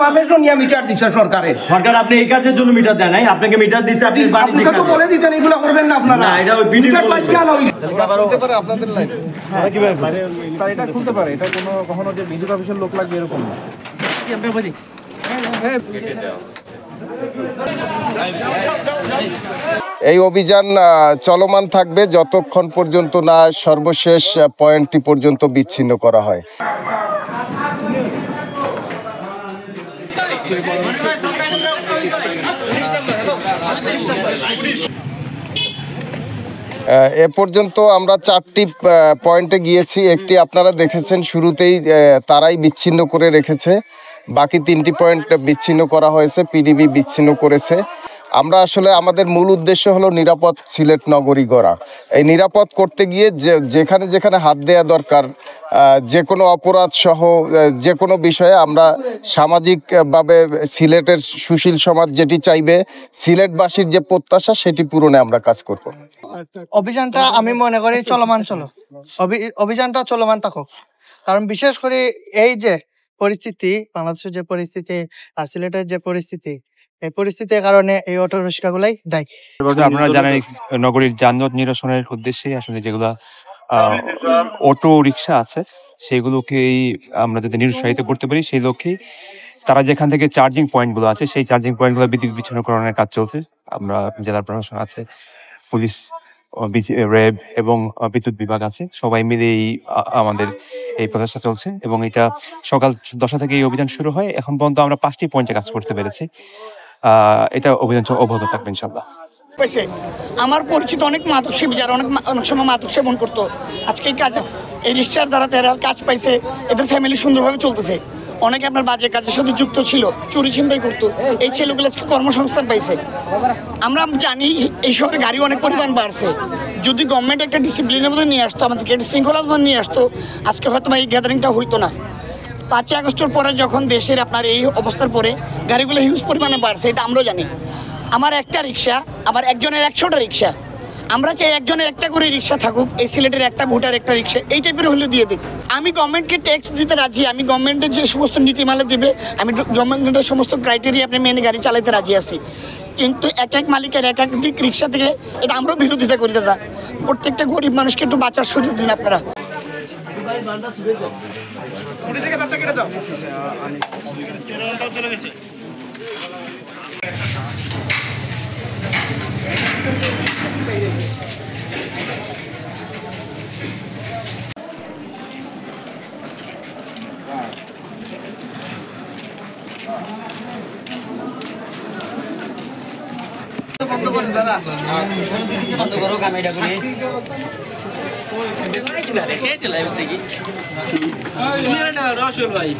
Permission নিয়ে metre দিছে সরকারে। সরকার আপনি এই কাজের জন্য মিটার দেন নাই, আপনাকে মিটার দিচ্ছে, আপনি আপনি তো বলে দিতেন এগুলো করবেন না আপনারা। না, এটা ওই মিটার পাইছ কেন হইছে? খুলতে পারে আপনাদের লাইন। হ্যাঁ কিভাবে স্যার এটা খুলতে পারে, এটা কোনো কখনো যে বিদ্যুৎ অফিসের লোক লাগবে এরকম না। কি আপনি বলি এই অভিযান চলমান থাকবে যতক্ষণ পর্যন্ত না সর্বশেষ পয়েন্টটি পর্যন্ত বিচ্ছিন্ন করা হয়। এ পর্যন্ত আমরা 4টি পয়েন্টে গিয়েছি। একটি আপনারা দেখেছেন শুরুতেই, তারাই বিচ্ছিন্ন করে রেখেছে। বাকি 3টি পয়েন্ট বিচ্ছিন্ন করা হয়েছে, পিডিবি বিচ্ছিন্ন করেছে। আমরা আসলে আমাদের মূল উদ্দেশ্য হলো নিরাপদ সিলেট নগরী গড়া। এই নিরাপদ করতে গিয়ে যেখানে যেখানে হাত দেওয়া দরকার, যে কোনো অপরাধ সহ যে কোনো বিষয়ে আমরা সামাজিকভাবে সিলেটের সুশীল সমাজ যেটি চাইবে, সিলেটবাসীর যে প্রত্যাশা সেটি পূরণে আমরা কাজ করব। অভিযানটা আমি মনে করি অভিযানটা চলমান থাকুক, কারণ বিশেষ করে এই যে পরিস্থিতি, বাংলাদেশের যে পরিস্থিতি আর সিলেটের যে পরিস্থিতি, এই পরিস্থিতির কারণে এই অটো রিক্সাগুলাই দায়ী। আপনারা জানেন নগরীর যানজট নিরসনের উদ্দেশ্যে আসলে যেগুলা অটো রিক্সা আছে সেগুলোকেই আমরা যাতে নিরুৎসাহিত করতে পারি, সেই লক্ষ্যেই তারা যেখান থেকে চার্জিং পয়েন্টগুলো আছে সেই চার্জিং পয়েন্টগুলো বিদ্যুৎ বিচ্ছিন্নকরণের কাজ চলছে। আমরা জেলা প্রশাসন আছে, পুলিশ, র্যাব এবং বিদ্যুৎ বিভাগ আছে, সবাই মিলেই আমাদের এই প্রচেষ্টা চলছে এবং এটা সকাল 10টা থেকে এই অভিযান শুরু হয়। এখন পর্যন্ত আমরা 5টি পয়েন্টে কাজ করতে পেরেছি। এটা অভিযান অব্যাহত থাকবে ইনশাআল্লাহ। আমার পরিচিত অনেক মাদক সেবী যারা অনেক সময় মাদক সেবন করতো, আজকে এই কাজ এই রিক্সার দ্বারা তারা কাজ পাইছে, এদের ফ্যামিলি সুন্দরভাবে চলতেছে। অনেকে আপনার বাজে কাজের সাথে যুক্ত ছিল, চুরি ছিনতাই করতো, এই ছেলেগুলো আজকে কর্মসংস্থান পাইছে। আমরা জানি এই শহরে গাড়ি অনেক পরিমাণ বাড়ছে। যদি গভর্নমেন্ট একটা ডিসিপ্লিনের মধ্যে নিয়ে আসতো, আমাদেরকে একটা শৃঙ্খলার মধ্যে নিয়ে আসতো, আজকে হয়তো এই গ্যাদারিংটা হইতো না। 5ই আগস্টের পরে যখন দেশের আপনার এই অবস্থার পরে গাড়িগুলো হিউজ পরিমাণে বাড়ছে, এটা আমরাও জানি। আমার একটা রিক্সা, আবার একজনের 100টা রিক্সা। আমরা চাই একজনের একটা করে রিক্সা থাকুক, এই সিলেটের একটা ভোটার একটা রিক্সা, এই টাইপের হলে দিয়ে দিক। আমি গভর্নমেন্টকে ট্যাক্স দিতে রাজি, আমি গভর্নমেন্টের যে সমস্ত নীতিমালা দেবে, আমি গভর্নমেন্টের সমস্ত ক্রাইটেরিয়া আপনি মেনে গাড়ি চালাতে রাজি আছি। কিন্তু এক এক মালিকের এক এক দিক রিক্সা থেকে এটা আমরাও বিরোধিতা করি দাদা। প্রত্যেকটা গরিব মানুষকে একটু বাঁচার সুযোগ দিন আপনারা। বন্ধ করো ক্যামেরা করে। Kita ada, kita live lagi. Ini ada Rasul, boy.